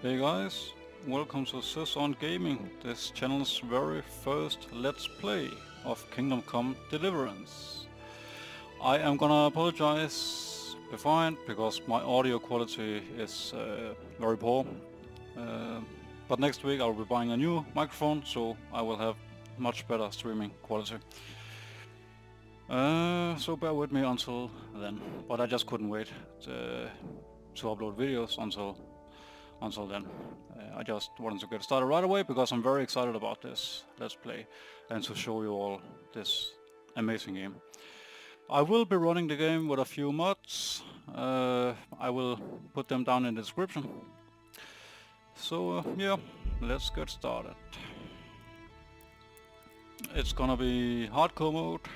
Hey guys, welcome to Sis on Gaming, this channel's very first Let's Play of Kingdom Come Deliverance. I am gonna apologize beforehand because my audio quality is very poor. But next week I'll be buying a new microphone, so I will have much better streaming quality. So bear with me until then, but I just couldn't wait to upload videos until then. I just wanted to get started right away because I'm very excited about this Let's Play and to show you all this amazing game. I will be running the game with a few mods. I will put them down in the description. So yeah, let's get started. It's gonna be hardcore mode.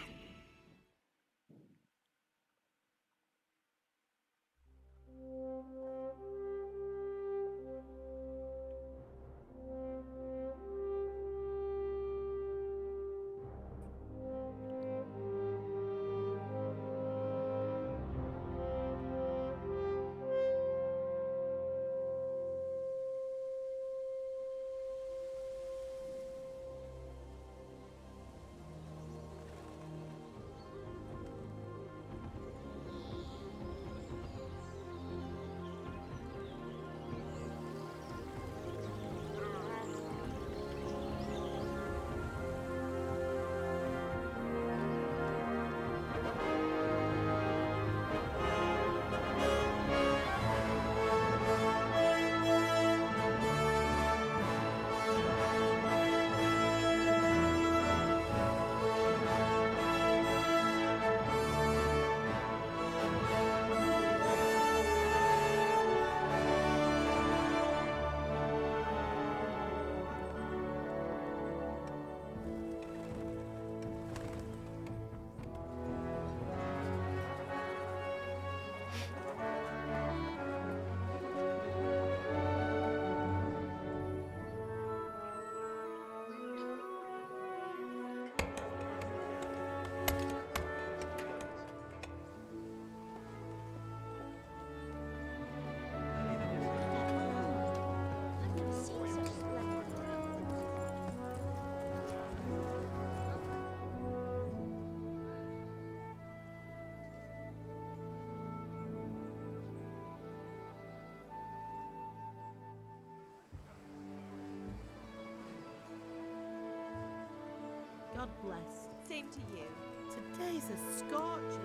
God bless. Same to you. Today's a scorcher.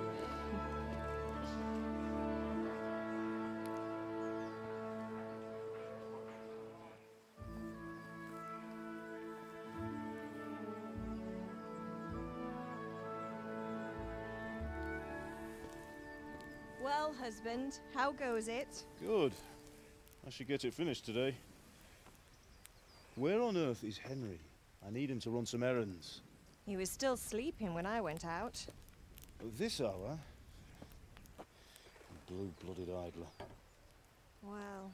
Well, husband, how goes it? Good. I should get it finished today. Where on earth is Henry? I need him to run some errands. He was still sleeping when I went out. At this hour? Blue-blooded idler. Well,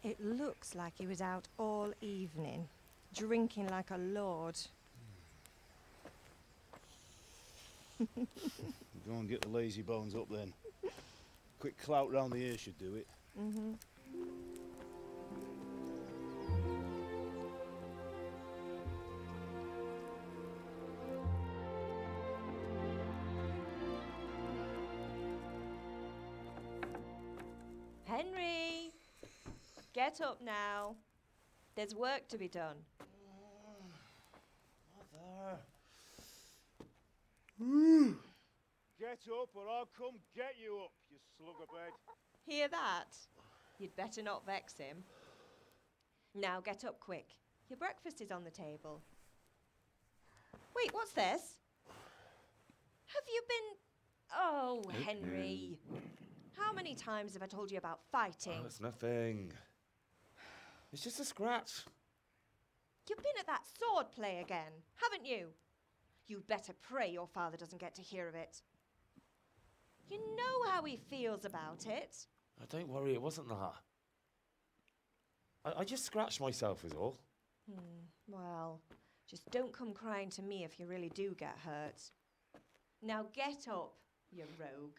it looks like he was out all evening, drinking like a lord. Go and get the lazy bones up then. Quick clout round the ear should do it. Mm-hmm. Henry! Get up now. There's work to be done. Mother. Get up or I'll come get you up, you slugabed. Hear that? You'd better not vex him. Now get up quick. Your breakfast is on the table. Wait, what's this? Have you been... Oh, Henry. How many times have I told you about fighting? Oh, it's nothing. It's just a scratch. You've been at that sword play again, haven't you? You'd better pray your father doesn't get to hear of it. You know how he feels about it. Oh, don't worry, it wasn't that. I just scratched myself is all. Well, just don't come crying to me if you really do get hurt. Now get up, you rogue.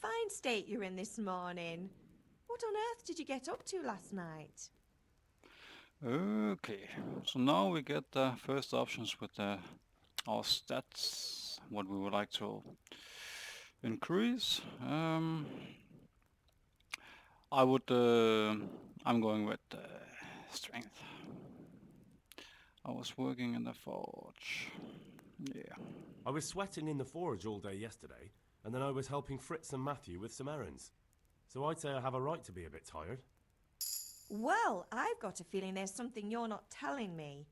fine state you're in this morning. What on earth did you get up to last night? Okay, so now we get the first options with our stats, what we would like to increase. I'm going with strength. I was working in the forge. Yeah. I was sweating in the forge all day yesterday, and then I was helping Fritz and Matthew with some errands. So I'd say I have a right to be a bit tired. Well, I've got a feeling there's something you're not telling me.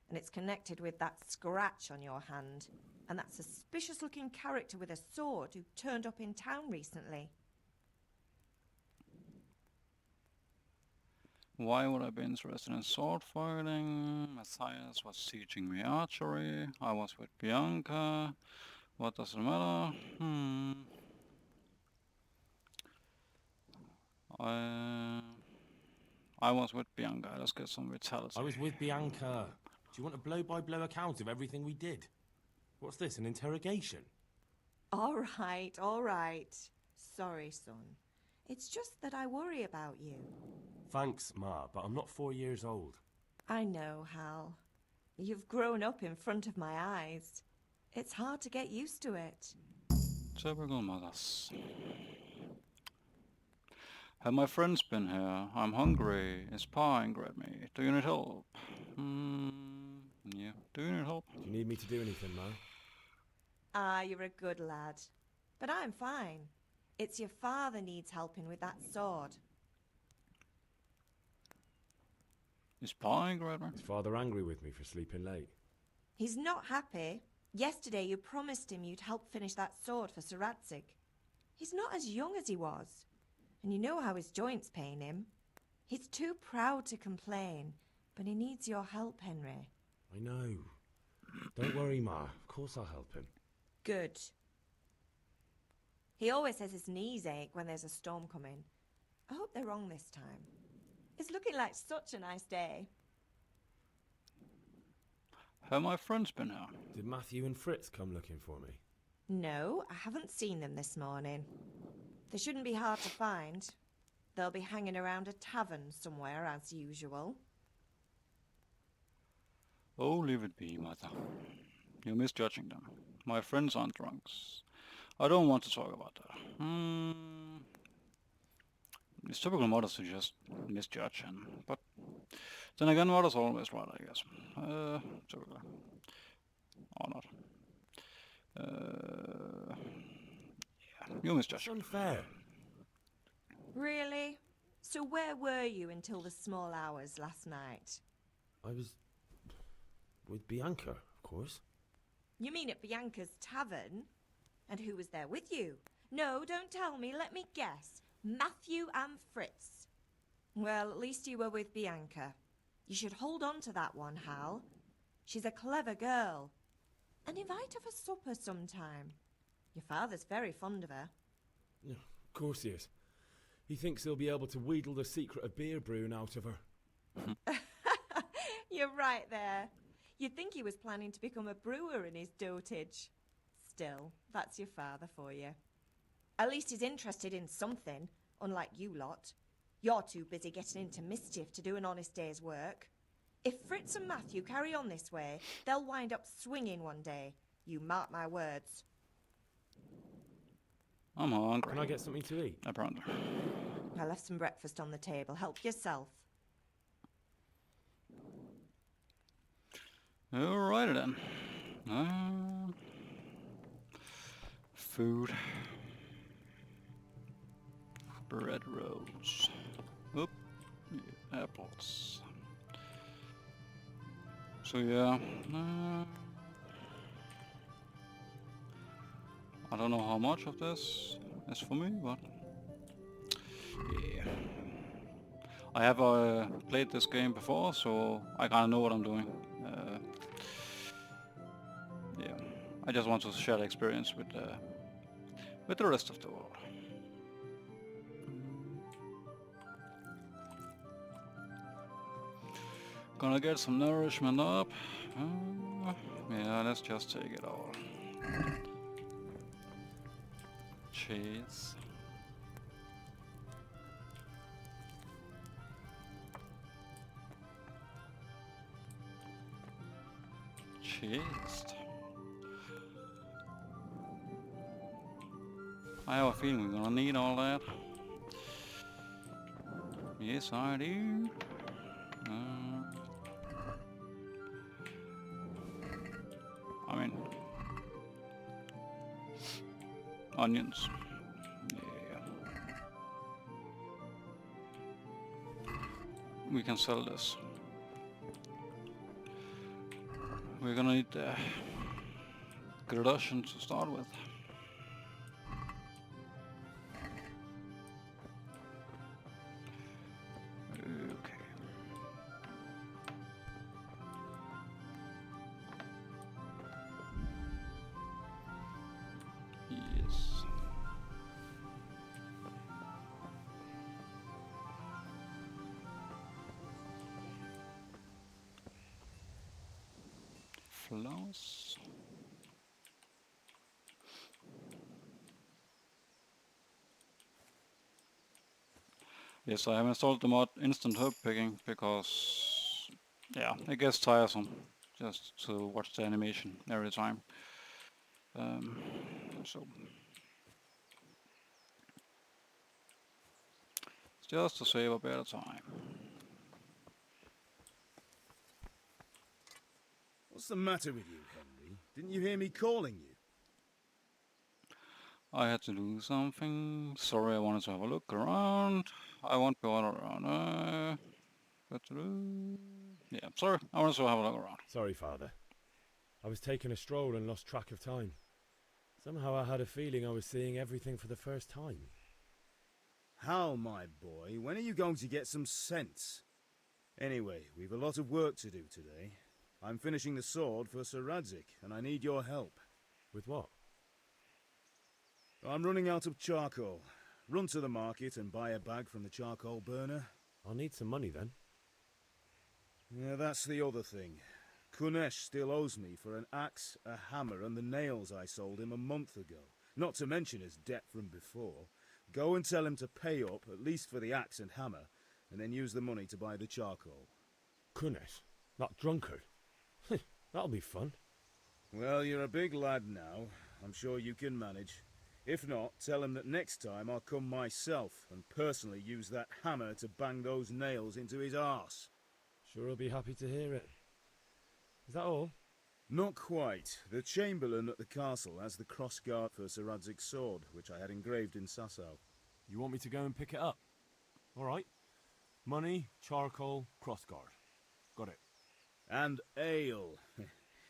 And it's connected with that scratch on your hand. And that suspicious-looking character with a sword who turned up in town recently. Why would I be interested in sword fighting? Matthias was teaching me archery. I was with Bianca. What does it matter? I was with Bianca. Let's get some vitality. I was with Bianca. Do you want a blow-by-blow account of everything we did? What's this, an interrogation? All right, all right. Sorry, son. It's just that I worry about you. Thanks, Ma, but I'm not 4 years old. I know, Hal. You've grown up in front of my eyes. It's hard to get used to it. Typical mothers. Have my friends been here? I'm hungry. Is Pa angry at me? Do you need help? Yeah. Do you need help? Do you need me to do anything, Ma? Ah, you're a good lad. But I'm fine. It's your father needs helping with that sword. Is Pa angry at me? Is Father angry with me for sleeping late? He's not happy. Yesterday you promised him you'd help finish that sword for Sir Radzig. He's not as young as he was. And you know how his joints pain him. He's too proud to complain, but he needs your help, Henry. I know. Don't worry, Ma. Of course I'll help him. Good. He always says his knees ache when there's a storm coming. I hope they're wrong this time. It's looking like such a nice day. Have my friends been here? Did Matthew and Fritz come looking for me? No, I haven't seen them this morning. They shouldn't be hard to find. They'll be hanging around a tavern somewhere as usual. Oh, leave it be, Mother. You're misjudging them. My friends aren't drunks. I don't want to talk about that. It's typical mothers to just misjudge, but then again, mothers are always right, I guess. Typically. Or not. Yeah, you misjudge. It's unfair. Really? So where were you until the small hours last night? I was with Bianca, of course. You mean at Bianca's tavern? And who was there with you? No, don't tell me, let me guess. Matthew and Fritz. Well, at least you were with Bianca. You should hold on to that one, Hal. She's a clever girl. And invite her for supper sometime. Your father's very fond of her. Yeah, of course he is. He thinks he'll be able to wheedle the secret of beer brewing out of her. You're right there. You'd think he was planning to become a brewer in his dotage. Still, that's your father for you. At least he's interested in something, unlike you lot. You're too busy getting into mischief to do an honest day's work. If Fritz and Matthew carry on this way, they'll wind up swinging one day. You mark my words. I'm hungry. Can I get something to eat? Apparently. I left some breakfast on the table. Help yourself. Alrighty then. Food. Bread rolls. Oop. Yeah, apples. So yeah. I don't know how much of this is for me, but yeah. I have played this game before, so I kinda know what I'm doing. Yeah, I just want to share the experience with the rest of the world. Gonna get some nourishment up. Yeah, let's just take it all. Cheese. chest. I have a feeling we're gonna need all that. Yes, I do. I mean, onions. Yeah. We can sell this. We're gonna need Gradation to start with. Okay. Yes. Flowers. Yes, I have installed the mod instant herb picking because, yeah, it gets tiresome just to watch the animation every time. So just to save a bit of time. What's the matter with you, Henry? Didn't you hear me calling you? I had to do something. Sorry, I wanted to have a look around. I won't go all around. Yeah, sorry, I wanted to have a look around. Sorry, Father. I was taking a stroll and lost track of time. Somehow I had a feeling I was seeing everything for the first time. Hal, my boy, when are you going to get some sense? Anyway, we've a lot of work to do today. I'm finishing the sword for Sir Radzig, and I need your help. With what? I'm running out of charcoal. Run to the market and buy a bag from the charcoal burner. I'll need some money then. Yeah, that's the other thing. Kunesh still owes me for an axe, a hammer, and the nails I sold him a month ago. Not to mention his debt from before. Go and tell him to pay up, at least for the axe and hammer, and then use the money to buy the charcoal. Kunesh? That drunkard? That'll be fun. Well, you're a big lad now. I'm sure you can manage. If not, tell him that next time I'll come myself and personally use that hammer to bang those nails into his arse. Sure he'll be happy to hear it. Is that all? Not quite. The Chamberlain at the castle has the crossguard for Sir Radzig's sword, which I had engraved in Sasau. You want me to go and pick it up? All right. Money, charcoal, crossguard. Got it. And ale.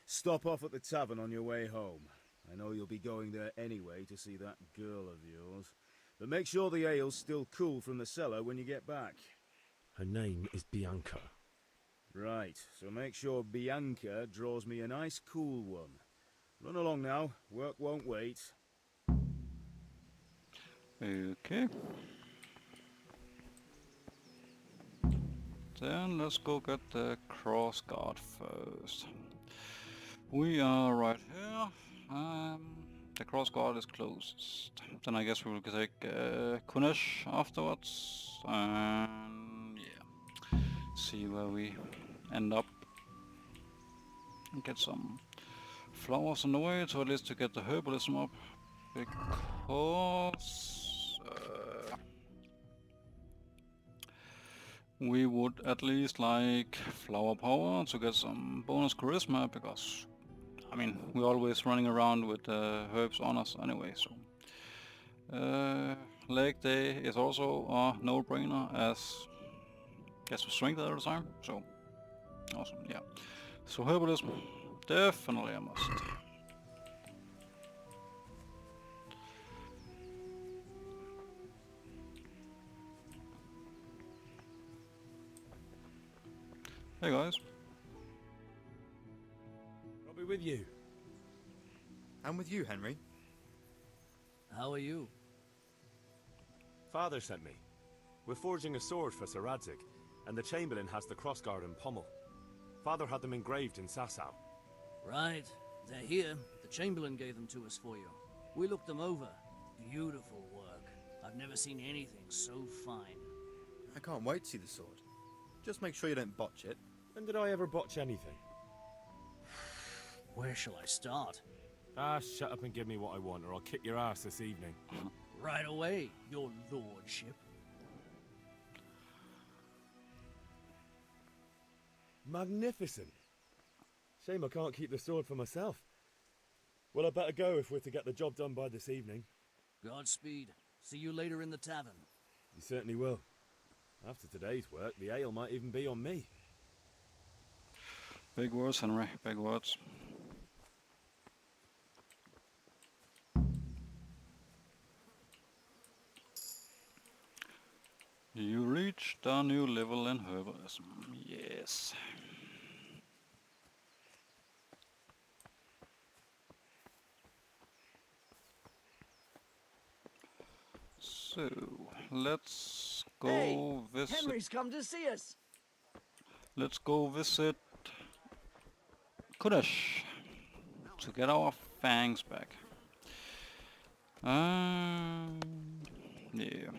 Stop off at the tavern on your way home. I know you'll be going there anyway to see that girl of yours. But make sure the ale's still cool from the cellar when you get back. Her name is Bianca. Right, so make sure Bianca draws me a nice cool one. Run along now, work won't wait. Okay. Then let's go get the crossguard first. We are right here. The crossguard is closest. Then I guess we will take Kunesh afterwards. And yeah, see where we end up. And get some flowers on the way, so at least to get the herbalism up. Because we would at least like flower power to get some bonus charisma, because I mean, we're always running around with herbs on us anyway, so. Leg day is also a no-brainer, as gets with strength at the time, so awesome, yeah. So herbalism, definitely a must. Hey guys. I'll be with you. I'm with you, Henry. How are you? Father sent me. We're forging a sword for Sir Radzig, and the Chamberlain has the crossguard and pommel. Father had them engraved in Sasau. Right. They're here. The Chamberlain gave them to us for you. We looked them over. Beautiful work. I've never seen anything so fine. I can't wait to see the sword. Just make sure you don't botch it. When did I ever botch anything? Where shall I start? Ah, shut up and give me what I want, or I'll kick your ass this evening. Right away, your lordship. Magnificent. Shame I can't keep the sword for myself. Well, I better go if we're to get the job done by this evening. Godspeed. See you later in the tavern. You certainly will. After today's work, the ale might even be on me. Big words, Henry. Big words. You reached a new level in herbalism. Yes. So, let's go Hey, visit. Henry's come to see us. Let's go visit Kudesh to get our fangs back. Yeah.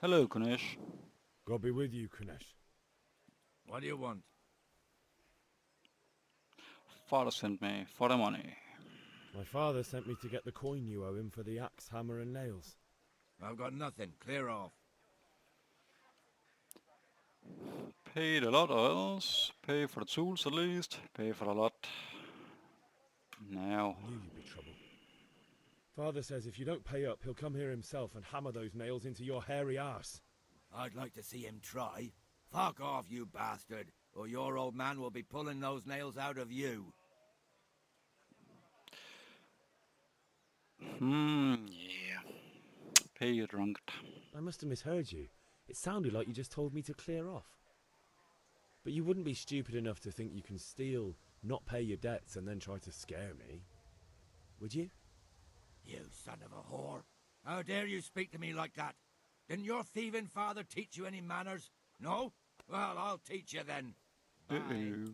Hello, Kunesh. God be with you, Kunesh. What do you want? Father sent me for the money. My father sent me to get the coin you owe him for the axe, hammer and nails. I've got nothing. Clear off. Paid a lot or else. Pay for the tools at least. Pay for a lot. Now. I knew you'd be trouble. Father says if you don't pay up, he'll come here himself and hammer those nails into your hairy arse. I'd like to see him try. Fuck off, you bastard, or your old man will be pulling those nails out of you. Yeah. Pay you drunk. I must have misheard you. It sounded like you just told me to clear off. But you wouldn't be stupid enough to think you can steal, not pay your debts, and then try to scare me. Would you? You son of a whore. How dare you speak to me like that? Didn't your thieving father teach you any manners? No? Well, I'll teach you then. Bye.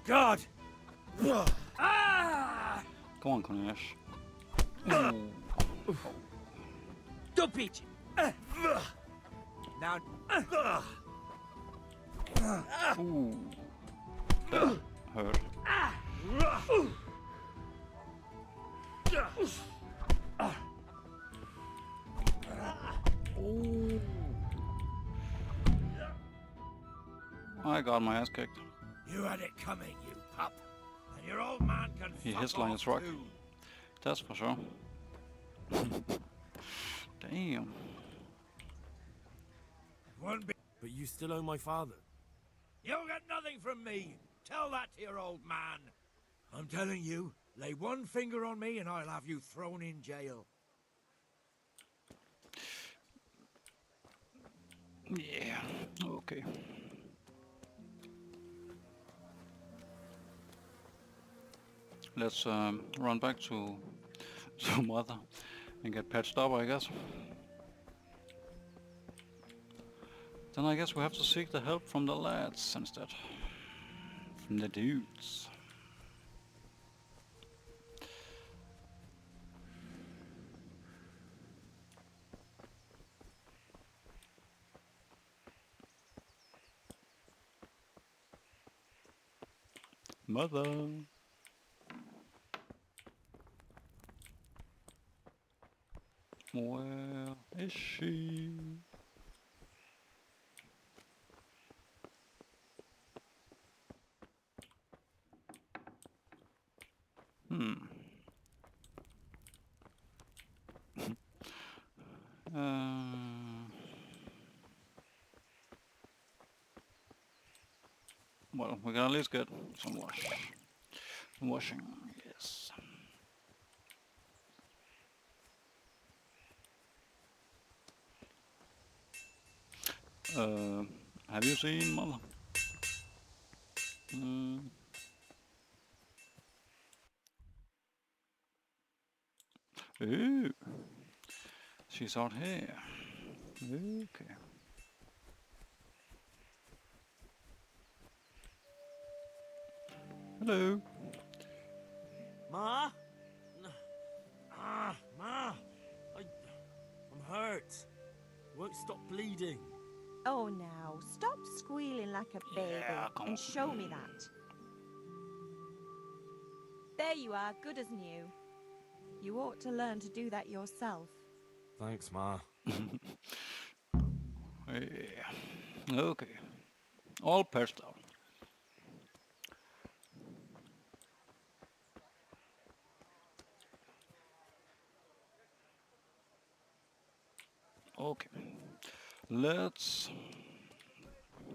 God! Come on, Kunesh. Don't beat you. Now. Ooh. That hurt. Ooh. I got my ass kicked. You had it coming, you pup. And your old man can He fuck hits like a off truck. too. That's for sure. Damn. One bit. But you still owe my father. You'll get nothing from me. Tell that to your old man. I'm telling you, lay one finger on me and I'll have you thrown in jail. Yeah. Okay. Let's run back to Mother and get patched up, I guess. Then I guess we have to seek the help from the lads instead. From the dudes. Mother. Where is she? Well, we can at least get some washing, yes. Have you seen Mother? Ooh, she's out here. Okay. Hello. Ma? Ma! I'm hurt. Won't stop bleeding. Oh, now, stop squealing like a baby Yeah, come on. and show me that. There you are, good as new. You ought to learn to do that yourself. Thanks, Ma. Yeah. Okay. All patched out. Okay. Let's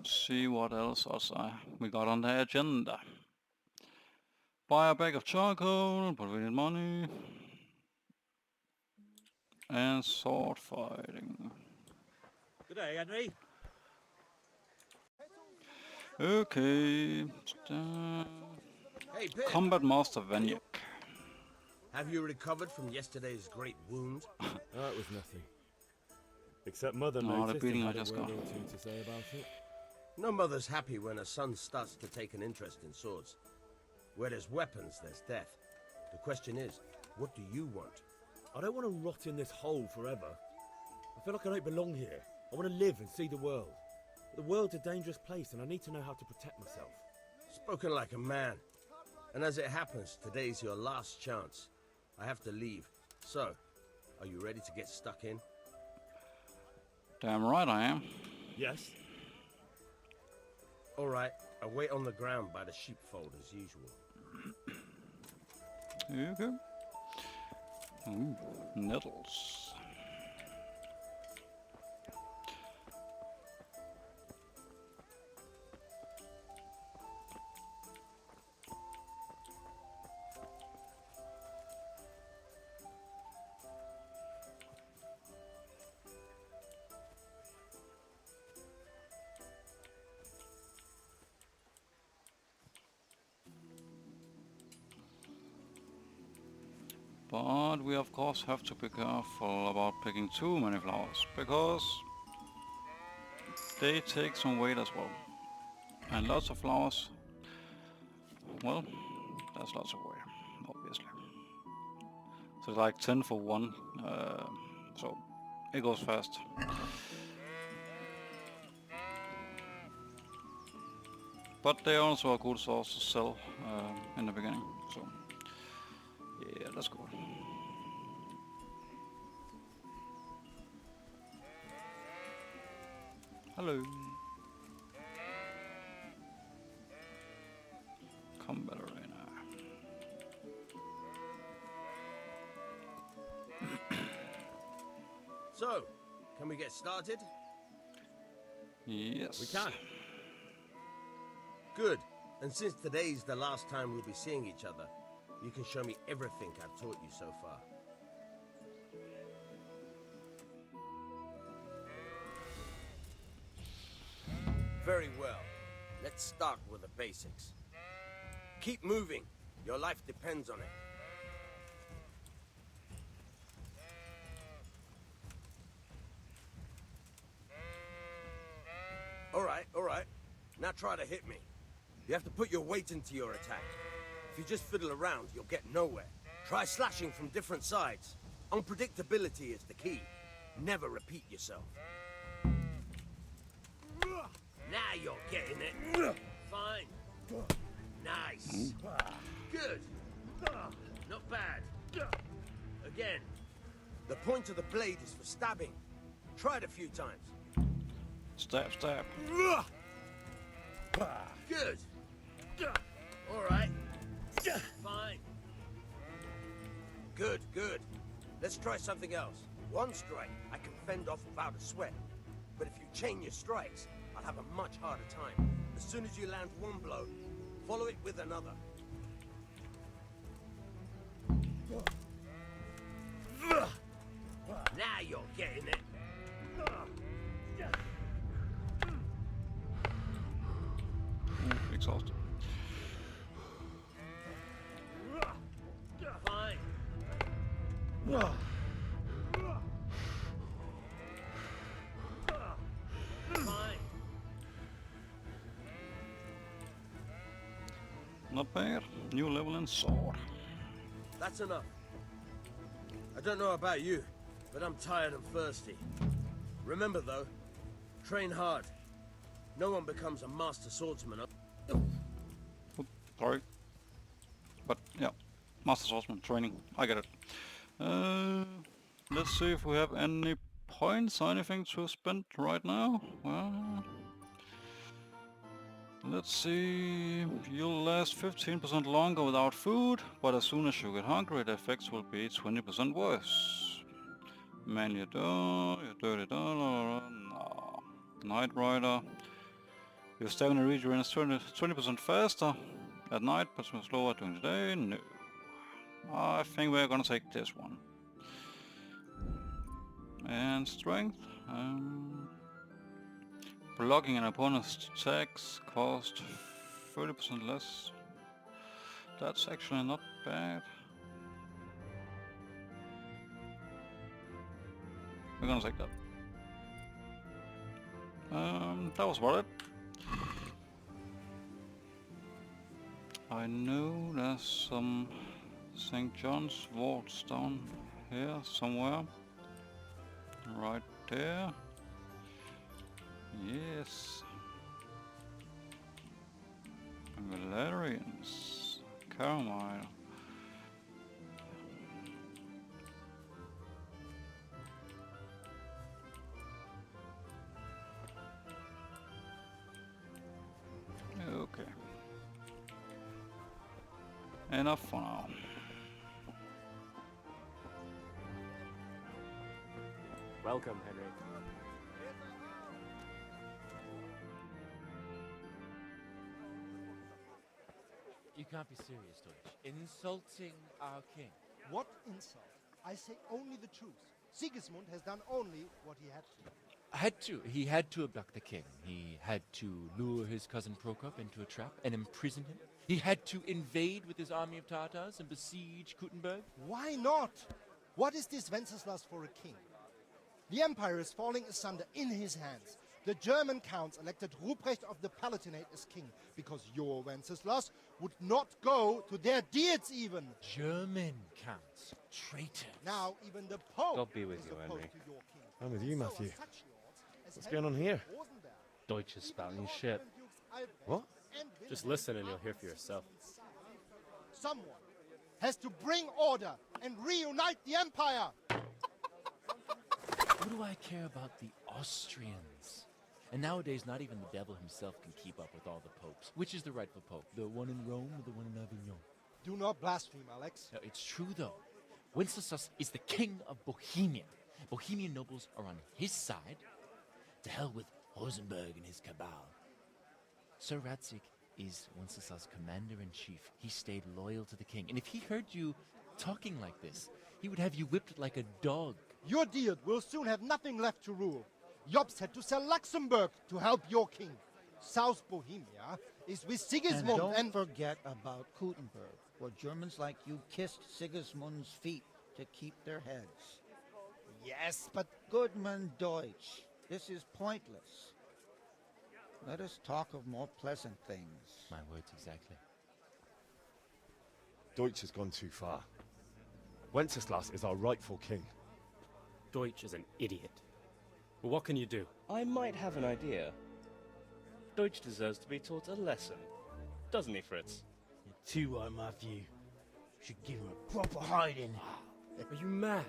see what else we got on the agenda. Buy a bag of charcoal, but we need money. And sword fighting. Good day, Henry. Okay. Hey, Pip, Combat Master Vanyek. have you recovered from yesterday's great wound? That was nothing. Except Mother No, the noticed beating and I had a just word got. or two to say about it. No mother's happy when her son starts to take an interest in swords. Where there's weapons, there's death. The question is, what do you want? I don't want to rot in this hole forever. I feel like I don't belong here. I want to live and see the world. But the world's a dangerous place and I need to know how to protect myself. Spoken like a man. And as it happens, today's your last chance. I have to leave. So, are you ready to get stuck in? Damn right I am. Yes? All right, I wait on the ground by the sheepfold as usual. Okay. Ooh, nettles. But we of course have to be careful about picking too many flowers, because they take some weight as well. And lots of flowers, well, there's lots of weight, obviously. So it's like 10 for one, so it goes fast. But they are also a good source to sell in the beginning, so yeah, let's go. Hello. Combat arena. So, can we get started? Yes. We can. Good. And since today's the last time we'll be seeing each other, you can show me everything I've taught you so far. Very well. Let's start with the basics. Keep moving. Your life depends on it. All right. Now try to hit me. You have to put your weight into your attack. If you just fiddle around, you'll get nowhere. Try slashing from different sides. Unpredictability is the key. Never repeat yourself. Now you're getting it. Fine. Nice. Good. Not bad. Again. The point of the blade is for stabbing. Try it a few times. Stab, stab. Good. All right. Fine. Good. Let's try something else. One strike, I can fend off without a sweat. But if you chain your strikes, I'll have a much harder time. As soon as you land one blow, follow it with another. Now you're getting it. Exhausted. Fine. Fine. Not bad. New level in sword. That's enough. I don't know about you, but I'm tired and thirsty. Remember though, Train hard. No one becomes a master swordsman. Oop, sorry. But yeah, Master Swordsman training. I get it. Let's see if we have any points or anything to spend right now. Let's see. You'll last 15% longer without food, but as soon as you get hungry, the effects will be 20% worse. Man, you dirty dog. No. Night Rider. Your stamina regenerates 20% faster at night, but slower during the day. No. I think we're gonna take this one. And strength. Blocking an opponent's attacks cost 30% less. That's actually not bad. We're gonna take that. That was about it. I know there's some St. John's wards down here somewhere. Right there. Yes. Valerians. Carmine. Okay. Enough for now. Welcome, Henry. You can't be serious, Deutsch. Insulting our king. What insult? I say only the truth. Sigismund has done only what he had to. He had to abduct the king. He had to lure his cousin Prokop into a trap and imprison him. He had to invade with his army of Tatars and besiege Kuttenberg. Why not? What is this Wenceslas for a king? The empire is falling asunder in his hands. The German counts elected Ruprecht of the Palatinate as king because your Wenceslas would not go to their deeds even. German counts. Traitors. Now even the Pope God be with is you, opposed Henry. to your king. I'm with you, Matthew. So are such lords as What's going on Henry here? Rosenberg, Deutsch is spouting his shit. What? and Just Wilhelm listen and you'll hear for yourself. Someone has to bring order and reunite the empire. What do I care about the Austrians? And nowadays, not even the devil himself can keep up with all the popes. Which is the rightful pope? The one in Rome or the one in Avignon? Do not blaspheme, Alex. No, it's true, though. Wenceslas is the king of Bohemia. Bohemian nobles are on his side. To hell with Rosenberg and his cabal. Sir Ratzik is Wenceslas' commander-in-chief. He stayed loyal to the king. And if he heard you talking like this, he would have you whipped like a dog. Your deed will soon have nothing left to rule. Jobst had to sell Luxembourg to help your king. South Bohemia is with Sigismund and don't forget about Kuttenberg, where Germans like you kissed Sigismund's feet to keep their heads. Yes, but... Goodman Deutsch, this is pointless. Let us talk of more pleasant things. My words exactly. Deutsch has gone too far. Wenceslas is our rightful king. Deutsch is an idiot. Well, what can you do? I might have an idea. Deutsch deserves to be taught a lesson. Doesn't he, Fritz? You're too right, Matthew. Should give him a proper hiding. Are you mad?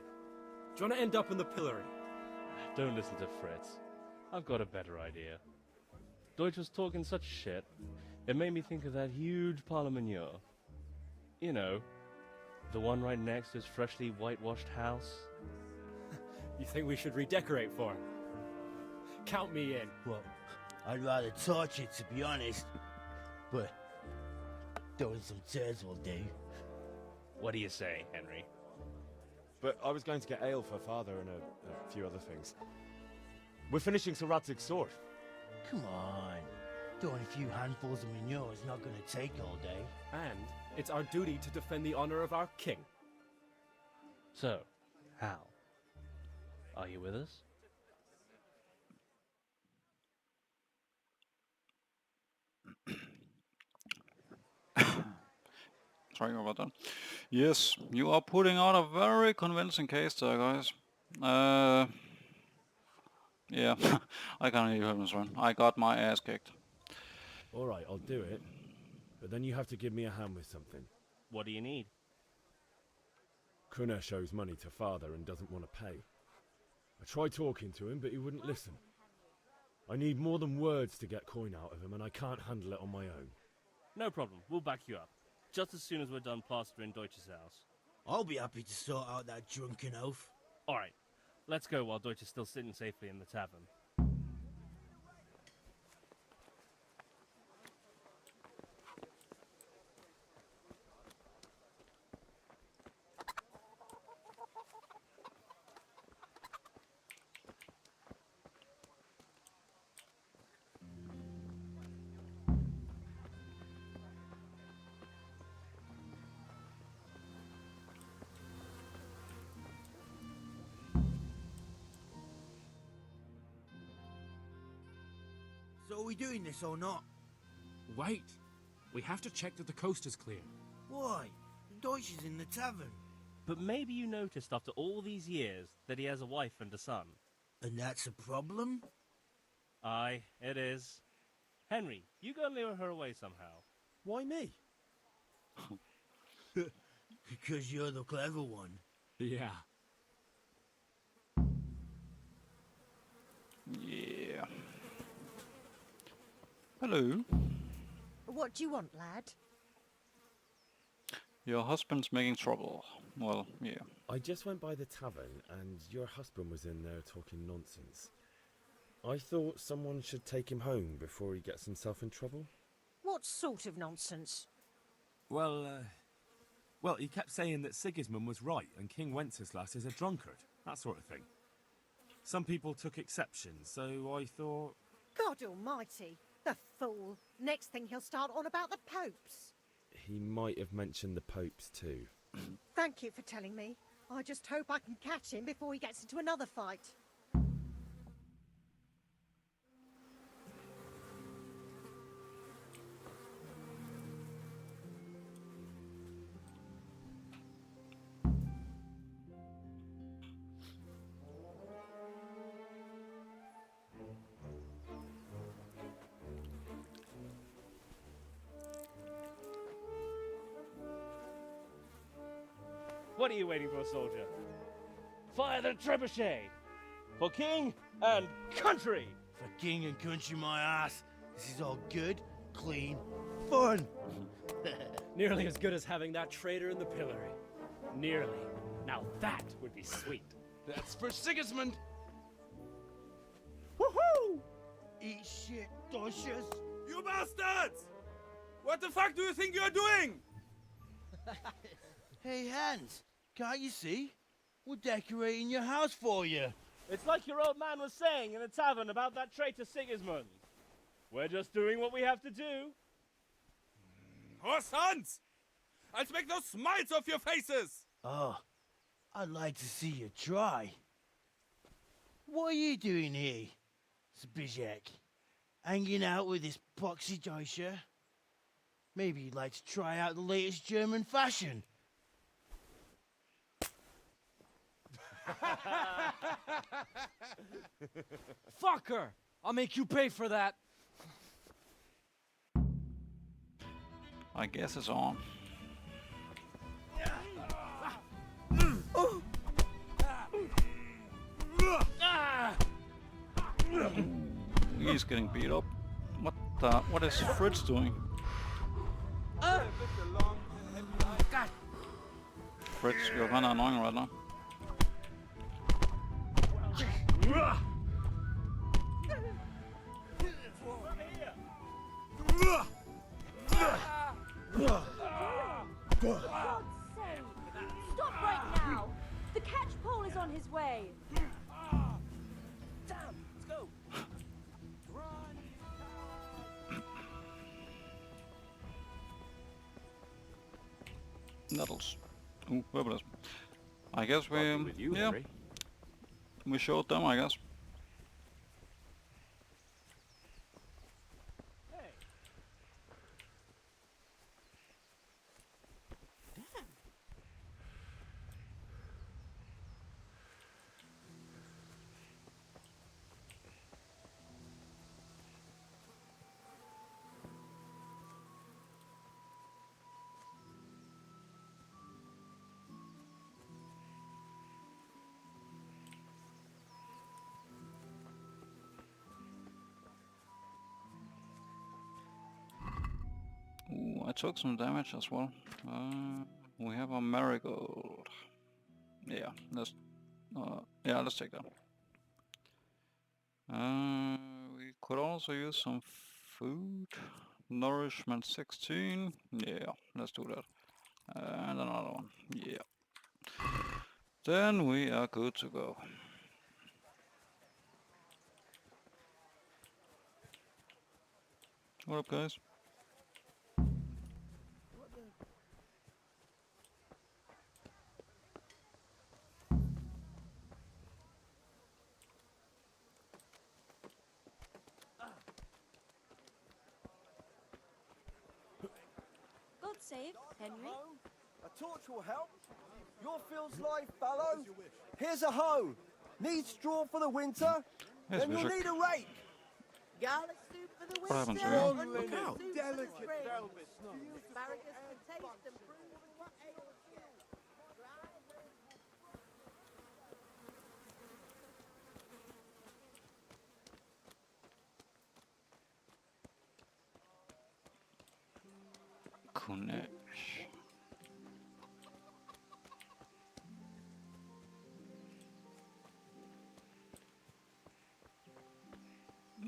Do you want to end up in the pillory? Don't listen to Fritz. I've got a better idea. Deutsch was talking such shit, it made me think of that huge parliament. You know, the one right next to his freshly whitewashed house. You think we should redecorate for him? Count me in. Well, I'd rather torch it, to be honest. But throwing some turds will do. What do you say, Henry? But I was going to get ale for father and a few other things. We're finishing Sir Radzig's sword. Come on. Throwing a few handfuls of manure is not going to take all day. And it's our duty to defend the honor of our king. So, Hal, are you with us? Sorry about that. Yes, you are putting out a very convincing case there, guys. Yeah, I can't hear you, run. I got my ass kicked. Alright, I'll do it. But then you have to give me a hand with something. What do you need? Kunesh owes money to father and doesn't want to pay. I tried talking to him, but he wouldn't listen. I need more than words to get coin out of him, and I can't handle it on my own. No problem, we'll back you up. Just as soon as we're done plastering Deutsch's house. I'll be happy to sort out that drunken oaf. Alright, let's go while Deutsch is still sitting safely in the tavern. So are we doing this or not? Wait. We have to check that the coast is clear. Why? Deutsch is in the tavern. But maybe you noticed after all these years that he has a wife and a son. And that's a problem? Aye, it is. Henry, you go and lure her away somehow. Why me? Because you're the clever one. Yeah. Yeah. Hello. What do you want, lad? Your husband's making trouble. Well, yeah. I just went by the tavern, and your husband was in there talking nonsense. I thought someone should take him home before he gets himself in trouble. What sort of nonsense? Well, he kept saying that Sigismund was right and King Wenceslas is a drunkard. That sort of thing. Some people took exception, so I thought... God almighty, the fool. Next thing he'll start on about the popes. He might have mentioned the popes too. Thank you for telling me. I just hope I can catch him before he gets into another fight. What are you waiting for, soldier? Fire the trebuchet! For king and country! For king and country, my ass. This is all good, clean, fun. Nearly as good as having that traitor in the pillory. Nearly. Now that would be sweet. That's for Sigismund! Woohoo! Eat shit, Deutsches. You bastards! What the fuck do you think you're doing? Hey, Hans, can't you see? We're decorating your house for you. It's like your old man was saying in the tavern about that traitor Sigismund. We're just doing what we have to do. Oh, sons! I'll make those smiles off your faces! Oh, I'd like to see you try. What are you doing here, Zbigniew? Hanging out with this poxy Deutscher? Maybe you'd like to try out the latest German fashion. Fuck her! I'll make you pay for that. I guess it's on. He's getting beat up. What is Fritz doing? Fritz, you're kinda annoying right now. God's sake! Stop right now! The catch pole is on his way! Damn, let's go! Nettles. Ooh, weapons. I guess we, With you, yeah, Henry. we showed them, I guess. took some damage as well. We have a marigold. Yeah, let's take that. We could also use some food. Nourishment 16. Yeah, let's do that. And another one. Yeah. Then we are good to go. What up, guys? God save, Henry. A torch will help. Your field's life, fallow. Here's a hoe. Need straw for the winter? Yes, Then you'll Bishop. need a rake. Garlic soup for the What happened to winter. you? Onion Look soup out. for the Delicate spring. velvet Asparagus for taste and prune what ails you. Connect.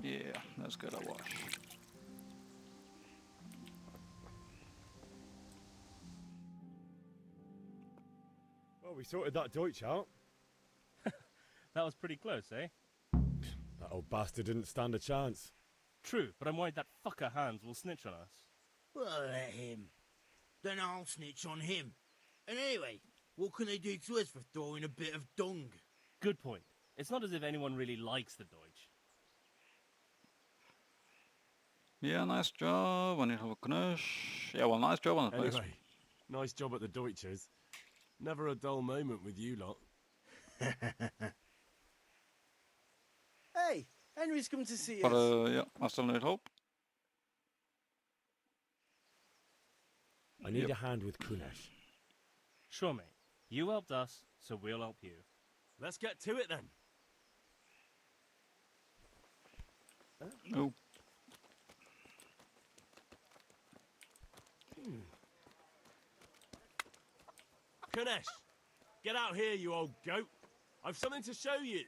Yeah, let's get a wash. Well, we sorted that Deutsch out. That was pretty close, eh? That old bastard didn't stand a chance. True, but I'm worried that fucker Hans will snitch on us. Well, let him. Then I'll snitch on him. And anyway, what can they do to us for throwing a bit of dung? Good point. It's not as if anyone really likes the Deutsch. Yeah, nice job. I need to have a Knish. Yeah, well, nice job on the place. Anyway, nice job at the Deutsches. Never a dull moment with you lot. Hey, Henry's come to see But us. yeah, I still need hope. I need a hand with Kunesh. Sure, mate. You helped us, so we'll help you. Let's get to it then. Oh. Kunesh, get out here, you old goat. I've something to show you.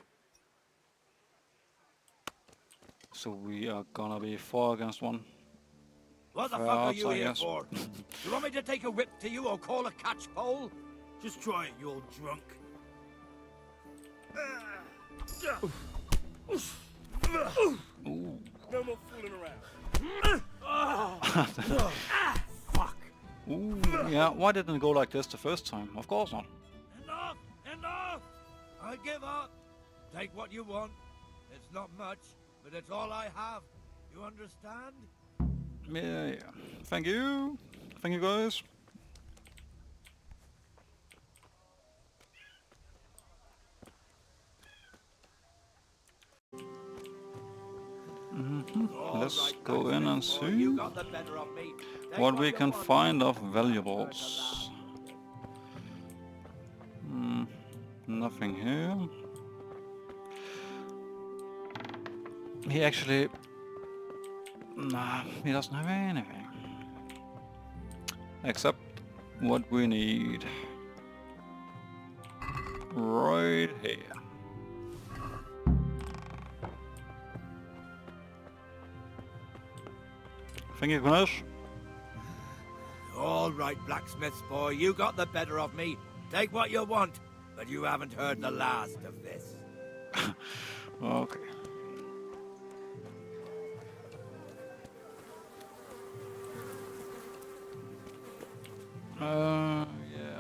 So we are gonna be 4 against 1. What the Fair fuck are odds, you I here guess. for? You want me to take a whip to you or call a catch pole? Just try it, you old drunk. Ooh. No more fooling around. Fuck. Ooh, yeah, why didn't it go like this the first time? Of course not. Enough! Enough! I give up. Take what you want. It's not much, but it's all I have. You understand? Yeah. Thank you. Thank you, guys. Let's go in and see You got the better of me. Take what we you can want. find of valuables. Nothing here. He actually... Nah, he doesn't have anything. Except what we need. Right here. Thank you, Kunesh. All right, blacksmith's boy, you got the better of me. Take what you want, but you haven't heard the last of this. Okay. Yeah,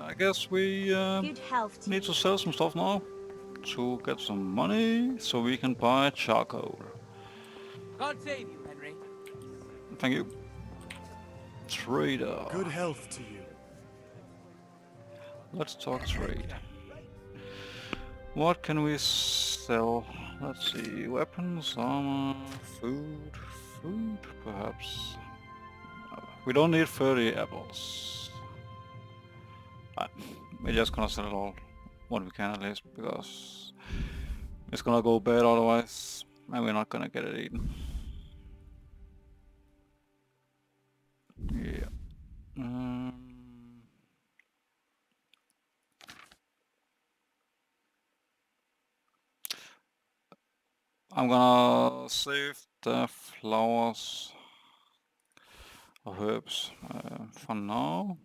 I guess we Good health to need to sell some stuff now to get some money so we can buy charcoal. God save you, Henry. Thank you. Trader. Good health to you. Let's talk trade. What can we sell? Let's see. Weapons, armor, food, perhaps. We don't need 30 apples. We're just gonna sell it all, what we can at least, because it's gonna go bad otherwise, and we're not gonna get it eaten. Yeah. I'm gonna save the flowers or herbs for now.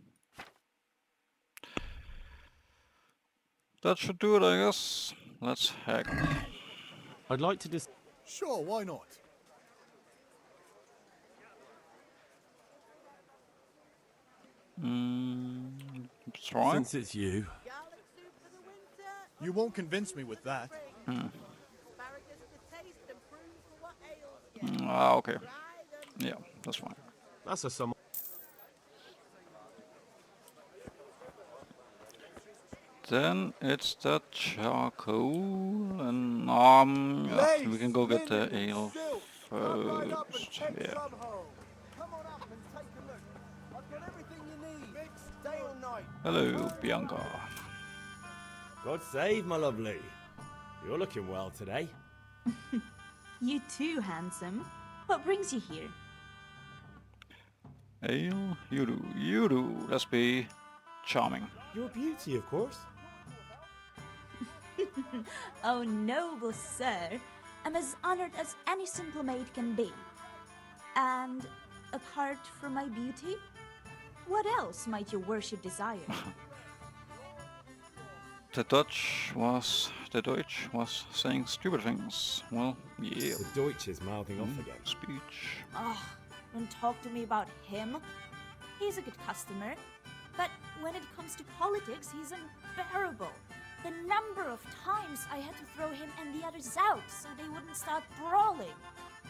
That should do it, I guess. Let's haggle. I'd like to just. Sure, why not? Try. Since it's you. You won't convince me with that. Okay. Yeah, that's fine. That's a sum. Then it's the charcoal, and yeah, we can go get the ale first. Yeah. Come on up and take a look. I've got everything you need. Day or night. Hello, Bianca. God save, my lovely. You're looking well today. You too, handsome. What brings you here? Ale, you do. Let's be charming. Your beauty, of course. Oh, noble sir. I'm as honored as any simple maid can be. And apart from my beauty, what else might your worship desire? The Deutsch was saying stupid things. Well, yeah. The Deutsch is mouthing off again. Speech. Oh, don't talk to me about him. He's a good customer, but when it comes to politics, he's unbearable. The number of times I had to throw him and the others out so they wouldn't start brawling.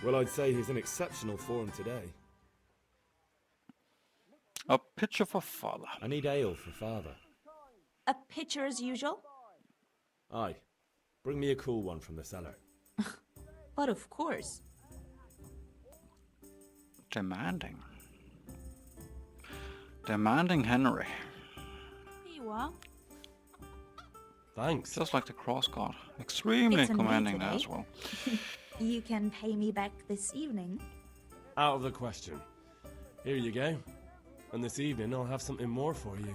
Well, I'd say he's in exceptional form today. A pitcher for father. I need ale for father. A pitcher as usual? Aye. Bring me a cool one from the cellar. But of course. Demanding. Demanding Henry. Here you are. Thanks. Just like the cross guard. Extremely It's on me commanding today. as well. You can pay me back this evening. Out of the question. Here you go. And this evening I'll have something more for you.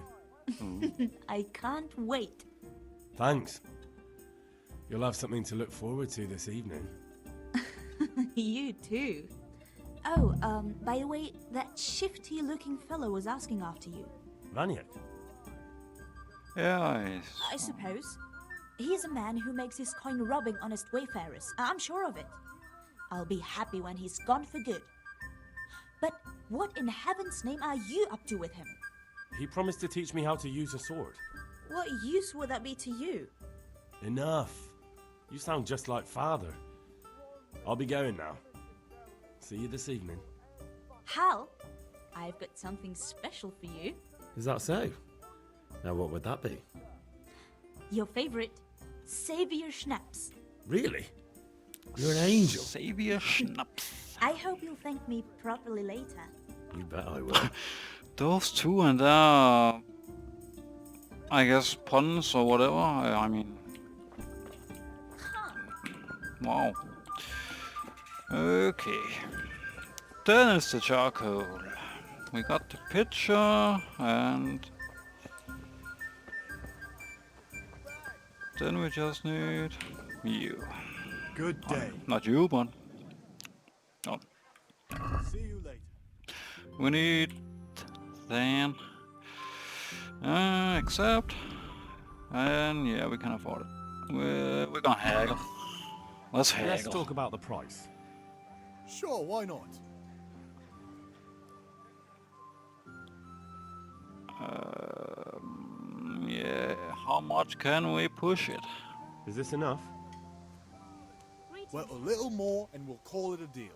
I can't wait. Thanks. You'll have something to look forward to this evening. You too. Oh, by the way, that shifty-looking fellow was asking after you. Vaniak? Yeah, I suppose. He's a man who makes his coin robbing honest wayfarers. I'm sure of it. I'll be happy when he's gone for good. But what in heaven's name are you up to with him? He promised to teach me how to use a sword. What use would that be to you? Enough. You sound just like father. I'll be going now. See you this evening. Hal, I've got something special for you. Is that so? Now what would that be? Your favorite, Savior Schnapps. Really? You're an angel. Savior Schnapps. I hope you'll thank me properly later. You bet I will. Those two and I guess puns or whatever. I mean, wow. Okay. Then it's the charcoal. We got the pitcher and then we just need you. Good day. Not you, but oh. See you later. We need then accept, and yeah, we can afford it. We're gonna haggle. Let's haggle. Let's talk about the price. Sure, why not? Yeah, how much can we push it? Is this enough? Well, a little more and we'll call it a deal.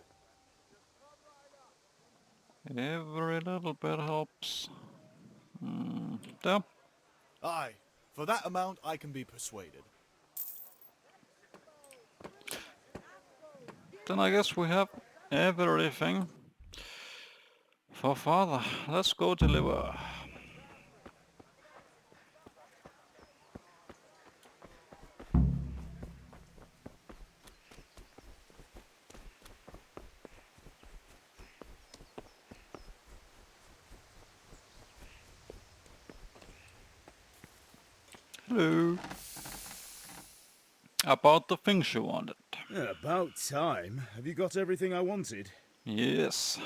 Every little bit helps. There. Aye, for that amount I can be persuaded. Then I guess we have everything for father. Let's go deliver. Hello. About the things you wanted. Yeah, about time. Have you got everything I wanted? Yes.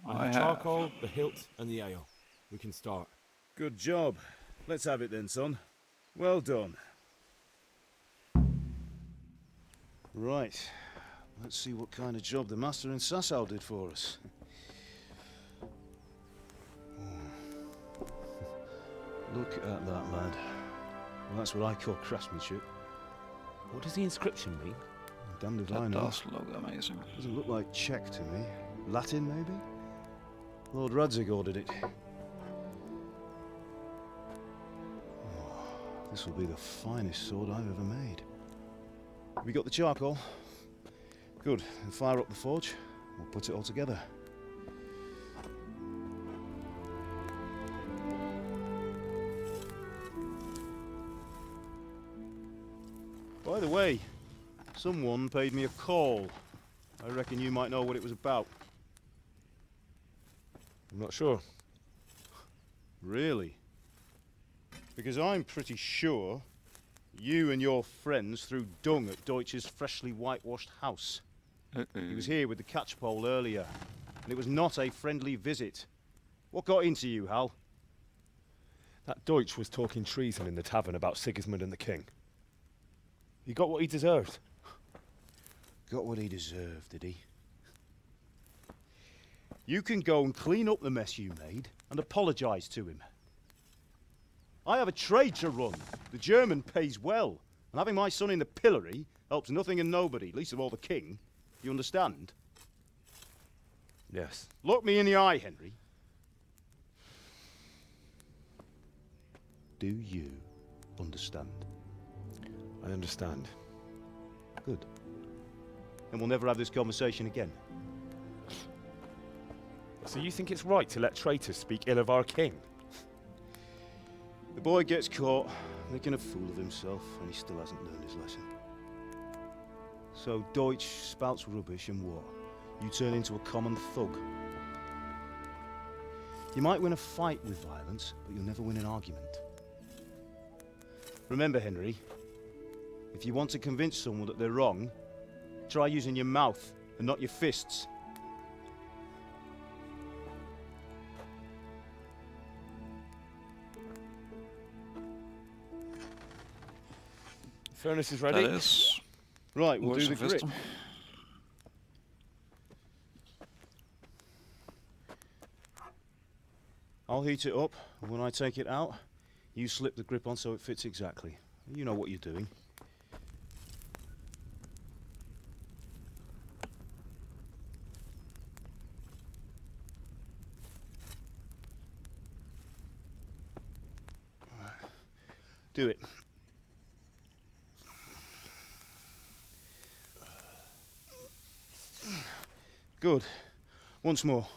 I have charcoal, the hilt, and the ale. We can start. Good job. Let's have it then, son. Well done. Right. Let's see what kind of job the master in Sasau did for us. Look at that, lad. Well, that's what I call craftsmanship. What does the inscription mean? Damned if I That know. does look amazing. Doesn't look like Czech to me. Latin, maybe? Lord Radzig ordered it. Oh, this will be the finest sword I've ever made. Have you got the charcoal? Good. Then fire up the forge. We'll put it all together. By the way, someone paid me a call. I reckon you might know what it was about. I'm not sure. Really? Because I'm pretty sure you and your friends threw dung at Deutsch's freshly whitewashed house. He was here with the catchpole earlier, and it was not a friendly visit. What got into you, Hal? That Deutsch was talking treason in the tavern about Sigismund and the king. He got what he deserved. Got what he deserved, did he? You can go and clean up the mess you made and apologise to him. I have a trade to run. The German pays well, and having my son in the pillory helps nothing and nobody, least of all the king. You understand? Yes. Look me in the eye, Henry. Do you understand? I understand. Good. Then we'll never have this conversation again. So you think it's right to let traitors speak ill of our king? The boy gets caught, making a fool of himself, and he still hasn't learned his lesson. So Deutsch spouts rubbish, and what? You turn into a common thug. You might win a fight with violence, but you'll never win an argument. Remember, Henry, if you want to convince someone that they're wrong, try using your mouth and not your fists. Furnace is ready. That is. Right, we'll do Words the of grip. wisdom. I'll heat it up, and when I take it out, you slip the grip on so it fits exactly. You know what you're doing. Do it. Good. Once more.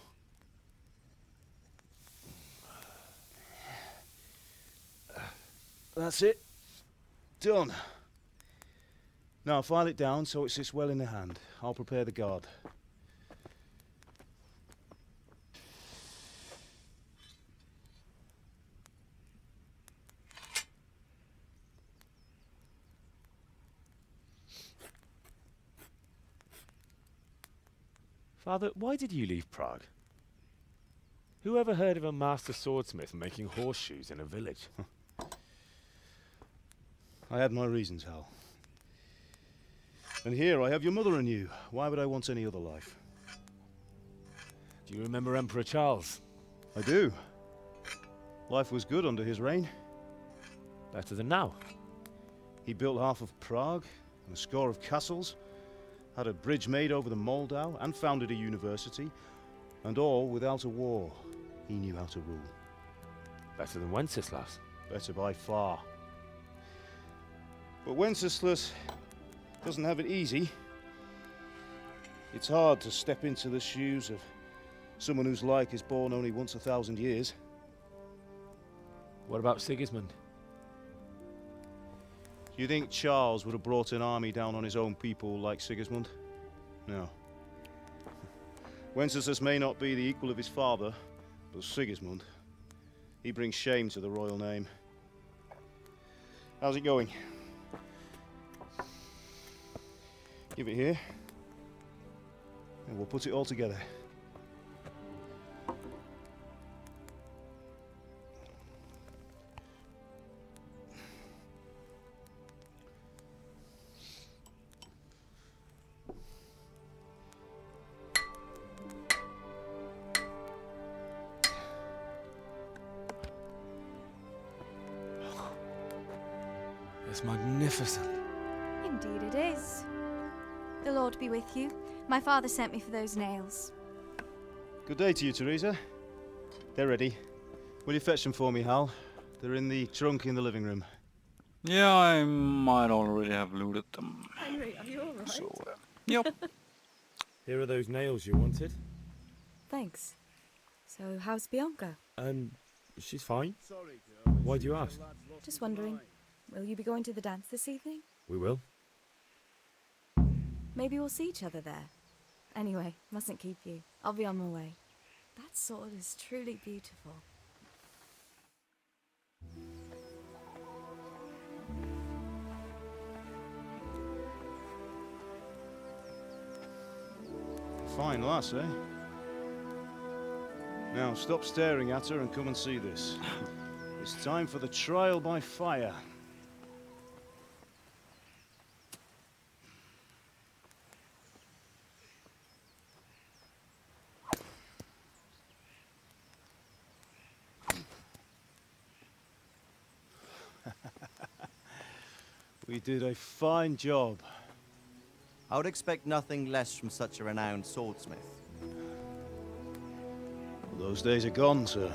That's it. Done. Now file it down so it sits well in the hand. I'll prepare the guard. Father, why did you leave Prague? Who ever heard of a master swordsmith making horseshoes in a village? I had my reasons, Hal. And here I have your mother and you. Why would I want any other life? Do you remember Emperor Charles? I do. Life was good under his reign. Better than now. He built half of Prague and a score of castles, had a bridge made over the Moldau, and founded a university, and all without a war. He knew how to rule. Better than Wenceslas. Better by far. But Wenceslas doesn't have it easy. It's hard to step into the shoes of someone whose like is born only once 1,000 years. What about Sigismund? Do you think Charles would have brought an army down on his own people like Sigismund? No. Wenceslas may not be the equal of his father, but Sigismund, he brings shame to the royal name. How's it going? Give it here. And we'll put it all together. It's magnificent. Indeed it is. The Lord be with you. My father sent me for those nails. Good day to you, Teresa. They're ready. Will you fetch them for me, Hal? They're in the trunk in the living room. Yeah, I might already have looted them. Henry, are you alright? So, yep. Here are those nails you wanted. Thanks. So, how's Bianca? She's fine. Why do you ask? Just wondering, will you be going to the dance this evening? We will. Maybe we'll see each other there. Anyway, mustn't keep you. I'll be on my way. That sword is truly beautiful. Fine lass, eh? Now, stop staring at her and come and see this. It's time for the trial by fire. We did a fine job. I would expect nothing less from such a renowned swordsmith. Those days are gone, sir.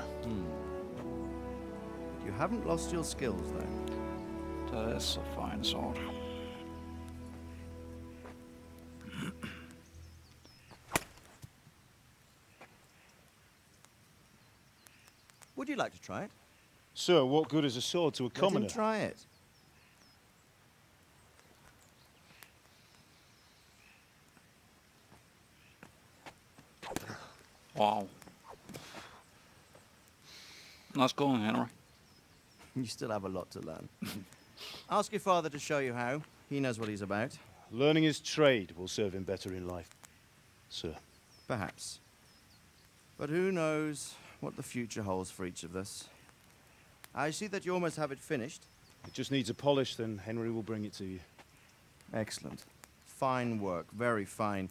You haven't lost your skills, though. That is a fine sword. Would you like to try it? Sir, what good is a sword to a commoner? Let him try it. Wow. Nice going, Henry. You still have a lot to learn. Ask your father to show you how. He knows what he's about. Learning his trade will serve him better in life, sir. Perhaps. But who knows what the future holds for each of us. I see that you almost have it finished. It just needs a polish, then Henry will bring it to you. Excellent. Fine work, very fine.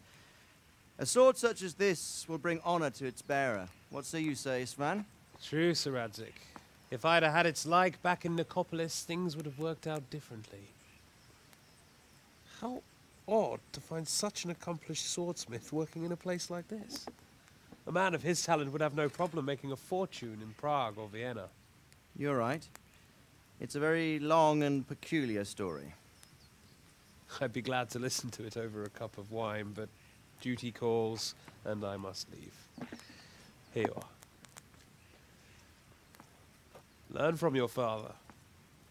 A sword such as this will bring honor to its bearer. What say you, Svan? True, Sir Radzik. If I'd have had its like back in Nicopolis, things would have worked out differently. How odd to find such an accomplished swordsmith working in a place like this. A man of his talent would have no problem making a fortune in Prague or Vienna. You're right. It's a very long and peculiar story. I'd be glad to listen to it over a cup of wine, but duty calls, and I must leave. Here you are. Learn from your father.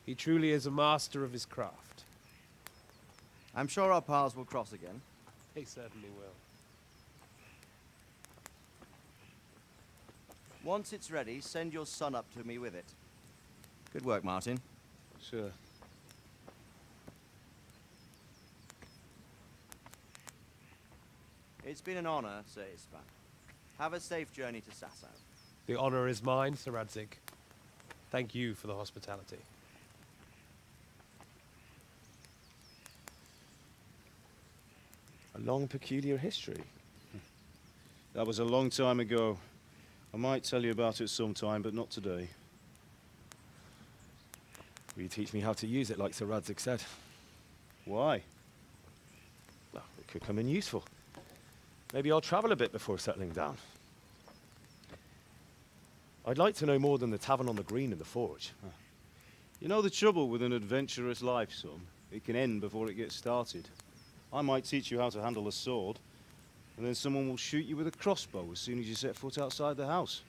He truly is a master of his craft. I'm sure our paths will cross again. They certainly will. Once it's ready, send your son up to me with it. Good work, Martin. Sure. It's been an honor, Sir Ispan. Have a safe journey to Sasau. The honor is mine, Sir Radzik. Thank you for the hospitality. A long, peculiar history. That was a long time ago. I might tell you about it sometime, but not today. Will you teach me how to use it like Sir Radzik said? Why? Well, it could come in useful. Maybe I'll travel a bit before settling down. I'd like to know more than the tavern on the green and the forge. You know the trouble with an adventurous life, son? It can end before it gets started. I might teach you how to handle a sword, and then someone will shoot you with a crossbow as soon as you set foot outside the house.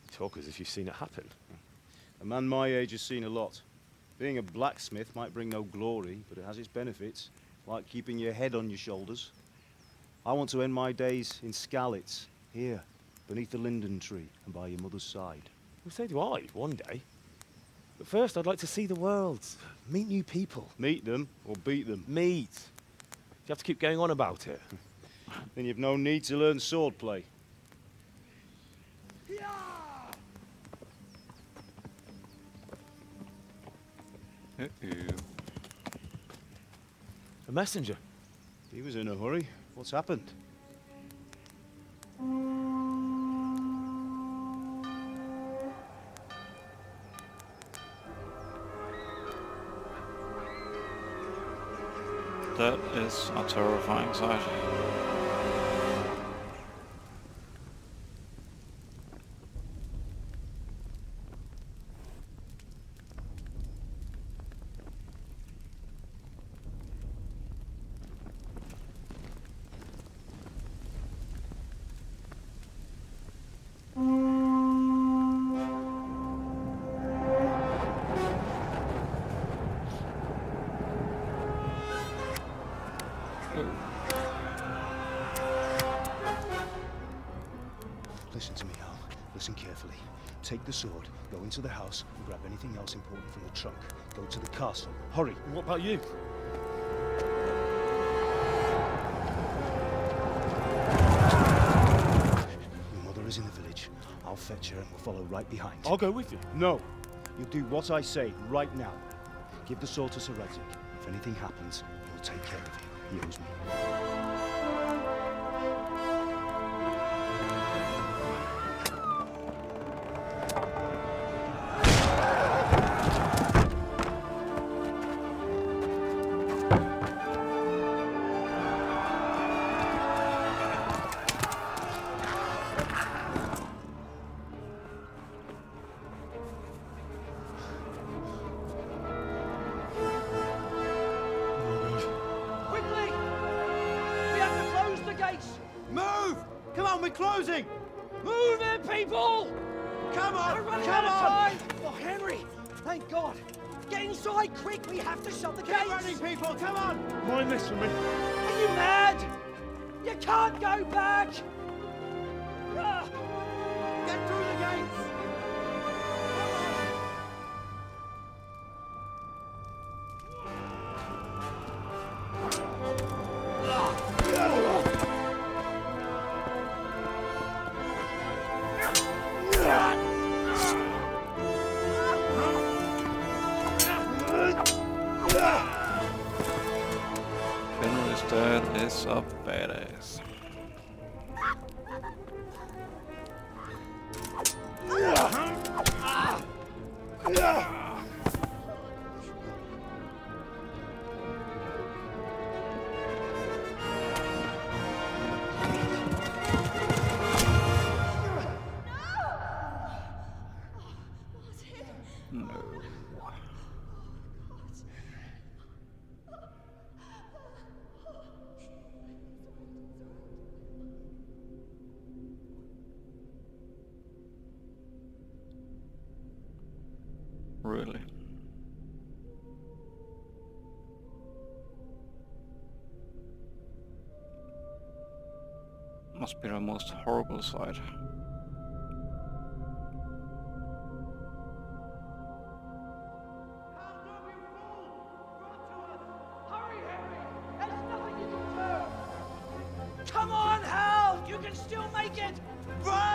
You talk as if you've seen it happen. A man my age has seen a lot. Being a blacksmith might bring no glory, but it has its benefits, like keeping your head on your shoulders. I want to end my days in Skalitz, here, beneath the linden tree and by your mother's side. Well, so do I, one day. But first, I'd like to see the world. Meet new people. Meet them or beat them? Meet. You have to keep going on about it. Then you've no need to learn swordplay. A messenger. He was in a hurry. What's happened? That is a terrifying sight. Listen to me, Al. Listen carefully. Take the sword, go into the house, and grab anything else important from the trunk. Go to the castle. Hurry! And what about you? Your mother is in the village. I'll fetch her and we'll follow right behind. I'll go with you. No! You'll do what I say right now. Give the sword to Sir Radzik. If anything happens, he'll take care of you. He owes me. Move! Come on, we're closing! Move it, people! Come on! We're running Come out of on! time! Oh, Henry! Thank God! Get inside, quick! We have to shut the Keep gates! running, people! Come on! Mind this for me. Are you mad? You can't go back! Ah. Get through the gates! Henry's dad is a badass. No. Really? Must be the most horrible sight. Come on, Hal! You can still make it! Run!